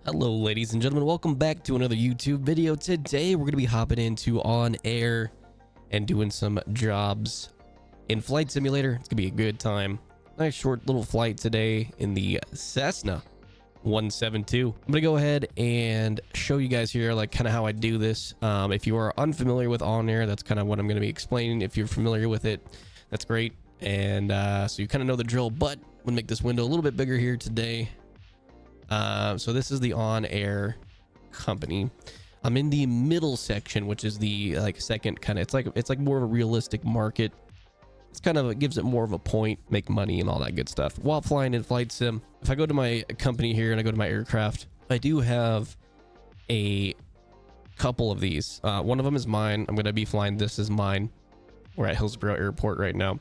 Hello ladies and gentlemen, welcome back to another YouTube video. Today we're going to be hopping into OnAir and doing some jobs in Flight Simulator. It's going to be a good time. Nice short little flight today in the Cessna 172. I'm going to go ahead and show you guys here like kind of how I do this. If you are unfamiliar with OnAir, that's kind of what I'm going to be explaining. If you're familiar with it, that's great. And so you kind of know the drill, but I'm going to make this window a little bit bigger here today. So this is the OnAir company. I'm in the middle section, which is the second kind of, it's like more of a realistic market. It's kind of, it gives it more of a point, make money and all that good stuff while flying in flight sim. If I go to my company here and I go to my aircraft, I do have a couple of these. One of them is mine. I'm going to be flying. This is mine. We're at Hillsboro airport right now.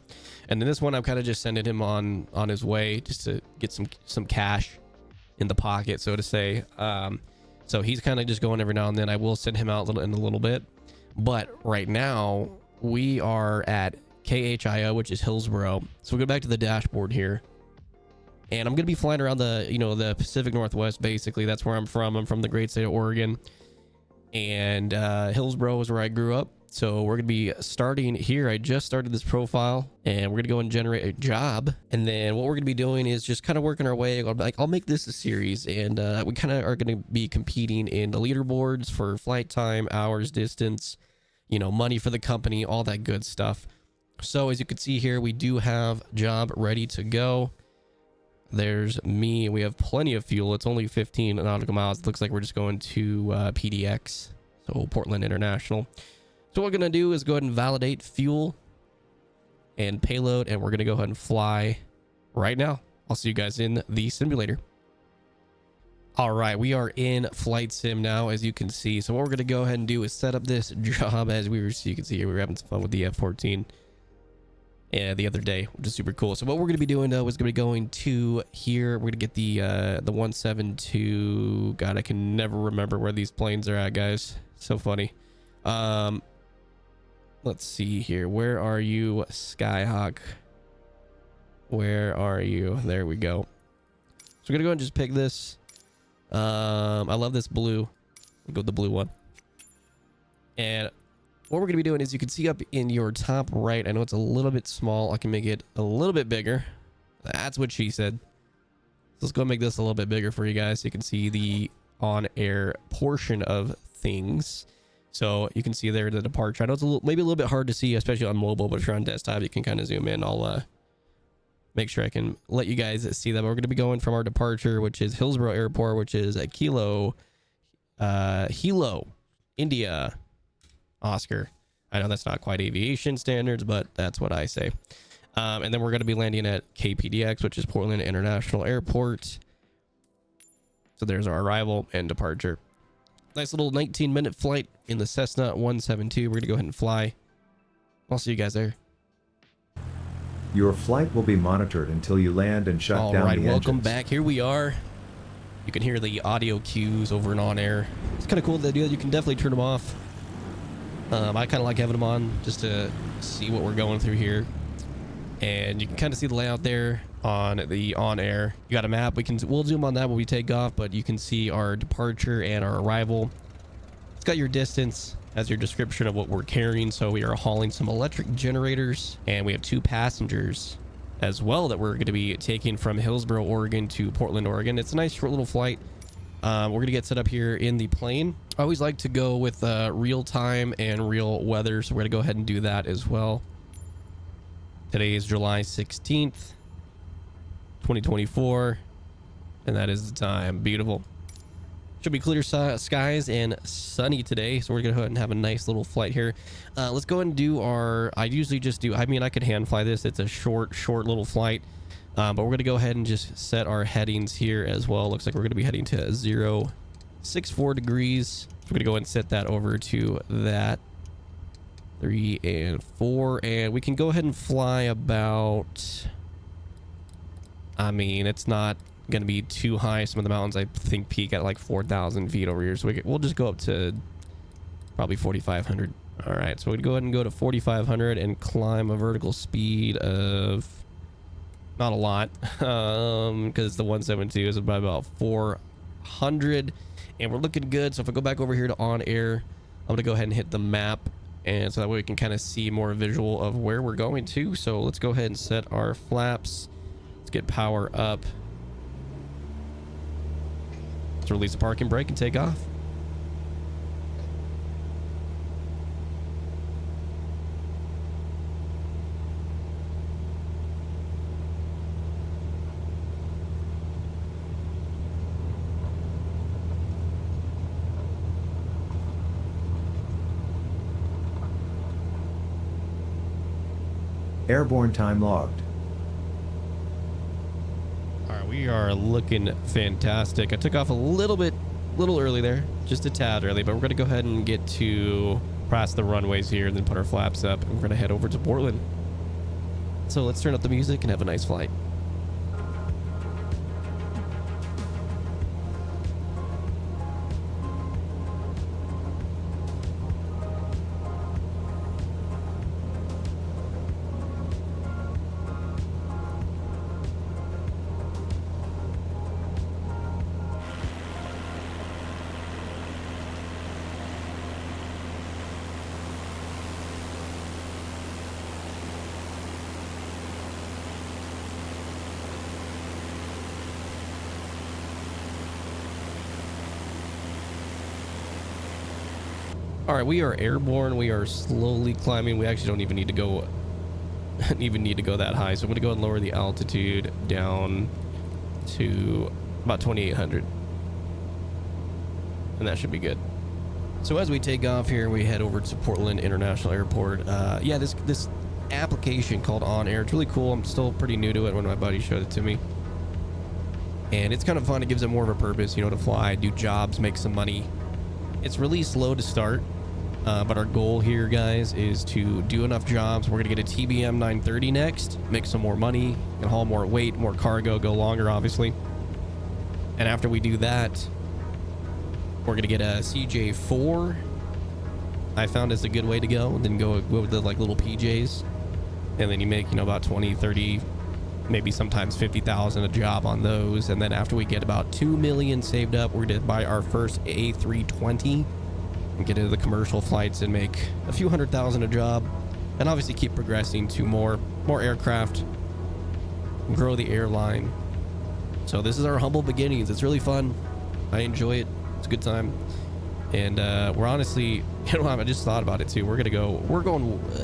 And then this one, I'm kind of just sending him on his way just to get some cash in the pocket, so to say. So he's kind of just going every now and then. I will send him out in a little bit, but right now we are at KHIO, which is Hillsboro. So we'll go back to the dashboard here, and I'm gonna be flying around the the Pacific Northwest. Basically, that's where I'm from. I'm from the great state of Oregon, and Hillsboro is where I grew up. So we're going to be starting here. I just started this profile and we're going to go and generate a job. And then what we're going to be doing is just kind of working our way. I'll make this a series, and we kind of are going to be competing in the leaderboards for flight time, hours, distance, money for the company, all that good stuff. So as you can see here, we do have job ready to go. There's me. We have plenty of fuel. It's only 15 nautical miles. It looks like we're just going to PDX, so Portland International. So what we're going to do is go ahead and validate fuel and payload, and we're going to go ahead and fly right now. I'll see you guys in the simulator. All right, we are in flight sim now, as you can see. So what we're going to go ahead and do is set up this job. As you can see here, we were having some fun with the F-14 the other day, which is super cool. So what we're going to be doing though is going to be going to here. We're going to get the 172. God, I can never remember where these planes are at, guys. So funny. Let's see here. Where are you, Skyhawk? Where are you? There we go. So we're gonna go and just pick this. I love this blue. We'll go with the blue one. And what we're gonna be doing is, you can see up in your top right, I know it's a little bit small. I can make it a little bit bigger. That's what she said. So let's go make this a little bit bigger for you guys so you can see the OnAir portion of things. So you can see there the departure. I know it's maybe a little bit hard to see, especially on mobile, but if you're on desktop, you can kind of zoom in. I'll make sure I can let you guys see that. But we're going to be going from our departure, which is Hillsboro Airport, which is a Hilo, India, Oscar. I know that's not quite aviation standards, but that's what I say. And then we're going to be landing at KPDX, which is Portland International Airport. So there's our arrival and departure. Nice little 19-minute flight in the Cessna 172. We're going to go ahead and fly. I'll see you guys there. Your flight will be monitored until you land and shut down the engines. All right, welcome back. Here we are. You can hear the audio cues over and OnAir. It's kind of cool that they do that. You can definitely turn them off. I kind of like having them on just to see what we're going through here. And you can kind of see the layout there on the OnAir. You got a map. We'll zoom on that when we take off, but you can see our departure and our arrival. It's got your distance as your description of what we're carrying. So we are hauling some electric generators, and we have 2 passengers as well that we're going to be taking from Hillsboro, Oregon to Portland, Oregon. It's a nice short little flight. We're going to get set up here in the plane. I always like to go with real time and real weather, so we're going to go ahead and do that as well. Today is July 16th, 2024, and that is the time. Beautiful. Should be clear skies and sunny today, so we're gonna go ahead and have a nice little flight here. Let's go ahead and do I usually just do, I mean, I could hand fly this. It's a short little flight, but we're gonna go ahead and just set our headings here as well. Looks like we're gonna be heading to 064 degrees. So we're gonna go ahead and set that over to that 3 and 4, and we can go ahead and fly about, I mean, it's not going to be too high. Some of the mountains, I think, peak at like 4,000 feet over here. So we'll just go up to probably 4,500. All right. So we'd go ahead and go to 4,500 and climb a vertical speed of not a lot, because the 172 is about 100, and we're looking good. So if I go back over here to OnAir, I'm gonna go ahead and hit the map, and so that way we can kind of see more visual of where we're going to. So let's go ahead and set our flaps. Let's get power up. Let's release the parking brake and take off. Airborne time logged. All right, we are looking fantastic. I took off a little early there, just a tad early, but we're gonna go ahead and get to past the runways here and then put our flaps up, and we're gonna head over to Portland. So let's turn up the music and have a nice flight. All right, we are airborne. We are slowly climbing. We actually don't even need to go that high. So I'm gonna go and lower the altitude down to about 2,800, and that should be good. So as we take off here, we head over to Portland International Airport. Yeah, this application called OnAir, it's really cool. I'm still pretty new to it. When my buddy showed it to me, and it's kind of fun. It gives it more of a purpose, you know, to fly, do jobs, make some money. It's really slow to start, but our goal here, guys, is to do enough jobs. We're gonna get a TBM 930 next, make some more money, and haul more weight, more cargo, go longer, obviously. And after we do that, we're gonna get a CJ4. I found is a good way to go. Then go with the like little PJs, and then you make, you know, about 20, 30, maybe sometimes 50,000 a job on those. And then after we get about 2 million saved up, we're gonna buy our first A320 and get into the commercial flights and make a few 100,000 a job, and obviously keep progressing to more aircraft, grow the airline. So this is our humble beginnings. It's really fun. I enjoy it. It's a good time. And we're honestly, you know, I just thought about it too.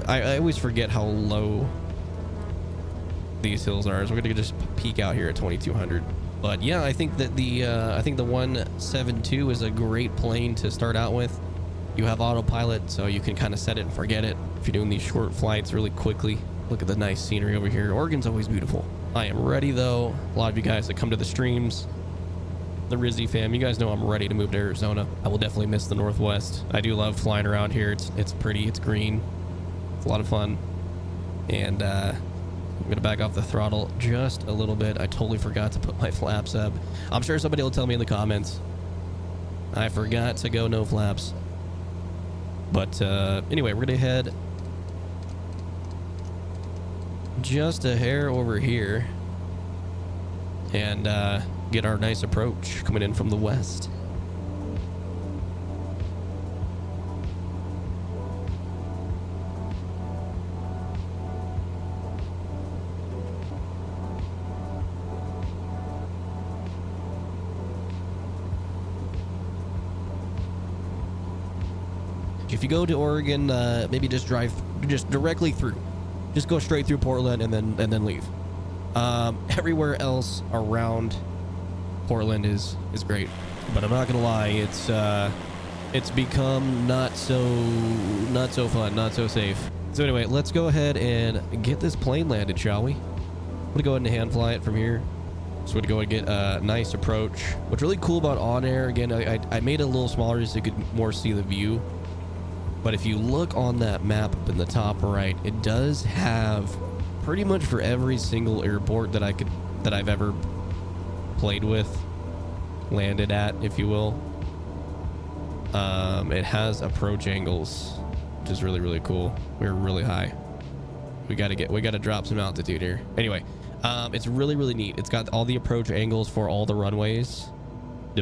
I always forget how low these hills are. So we're gonna just peak out here at 2,200. But yeah, I think that the 172 is a great plane to start out with. You have autopilot, so you can kind of set it and forget it if you're doing these short flights really quickly. Look at the nice scenery over here. Oregon's always beautiful. I am ready though. A lot of you guys that come to the streams, the Rizzy fam, you guys know I'm ready to move to Arizona. I will definitely miss the Northwest. I do love flying around here. It's pretty, it's green, it's a lot of fun. And I'm gonna back off the throttle just a little bit. I totally forgot to put my flaps up. I'm sure somebody will tell me in the comments I forgot to go no flaps. But anyway, we're gonna head just a hair over here and get our nice approach coming in from the west. If you go to Oregon, maybe just drive directly through. Just go straight through Portland and then leave. Everywhere else around Portland is great, but I'm not gonna lie, it's become not so fun, not so safe. So anyway, let's go ahead and get this plane landed, shall we? I'm gonna go ahead and hand fly it from here. So we're gonna go and get a nice approach. What's really cool about OnAir, again, I made it a little smaller so you could more see the view. But if you look on that map up in the top right, it does have pretty much for every single airport that I've ever played with, landed at, if you will. It has approach angles, which is really, really cool. We're really high. We gotta drop some altitude here. Anyway, it's really, really neat. It's got all the approach angles for all the runways.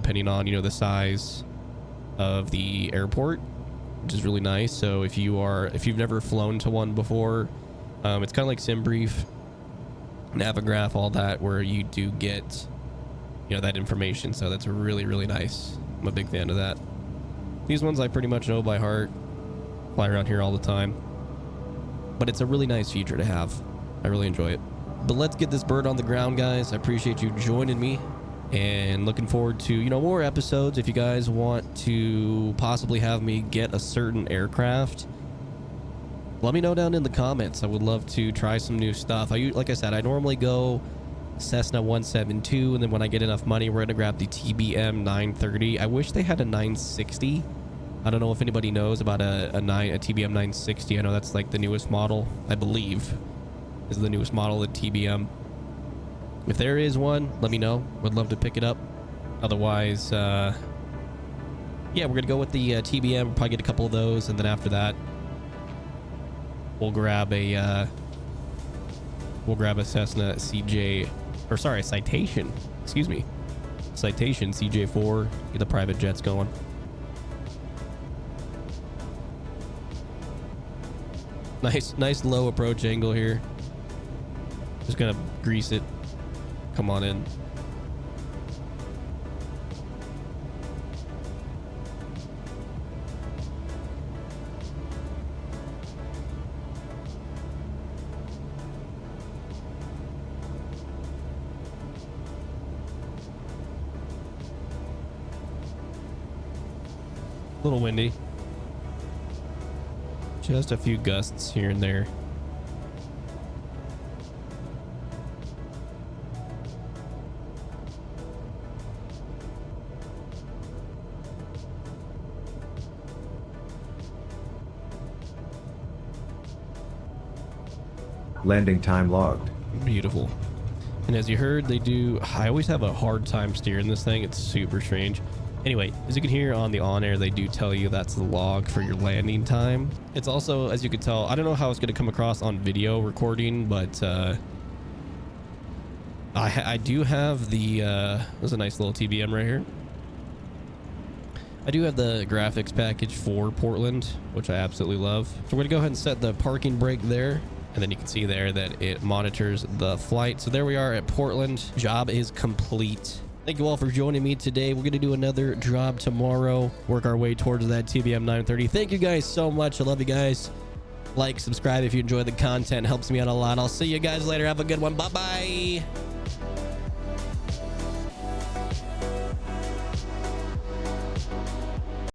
depending on, you know, the size of the airport, which is really nice. So if you've never flown to one before, it's kind of like SimBrief, Navigraph, all that, where you do get, you know, that information. So that's really, really nice. I'm a big fan of that. These ones I pretty much know by heart. Fly around here all the time. But it's a really nice feature to have. I really enjoy it. But let's get this bird on the ground, guys. I appreciate you joining me and looking forward to, you know, more episodes. If you guys want to possibly have me get a certain aircraft, let me know down in the comments. I would love to try some new stuff. Like I said, I normally go Cessna 172, and then when I get enough money, we're gonna grab the TBM 930. I wish they had a 960. I don't know if anybody knows about a TBM 960. I know that's like the newest model, I believe, is the newest model of TBM. If there is one, let me know. Would love to pick it up. Otherwise, yeah, we're gonna go with the TBM. We'll probably get a couple of those, and then after that, we'll grab a Cessna CJ, or sorry, a Citation. Excuse me, Citation CJ4. Get the private jets going. Nice low approach angle here. Just gonna grease it. Come on in. A little windy. Just a few gusts here and there. Landing time logged. Beautiful. And as you heard, I always have a hard time steering this thing. It's super strange. Anyway, as you can hear on the OnAir, they do tell you that's the log for your landing time. It's also, as you can tell, I don't know how it's going to come across on video recording, but I do have the, there's a nice little TBM right here. I do have the graphics package for Portland, which I absolutely love. So we're going to go ahead and set the parking brake there. And then you can see there that it monitors the flight. So there we are at Portland. Job is complete. Thank you all for joining me today. We're going to do another job tomorrow. Work our way towards that TBM 930. Thank you guys so much. I love you guys. Like, subscribe if you enjoy the content. Helps me out a lot. I'll see you guys later. Have a good one. Bye-bye.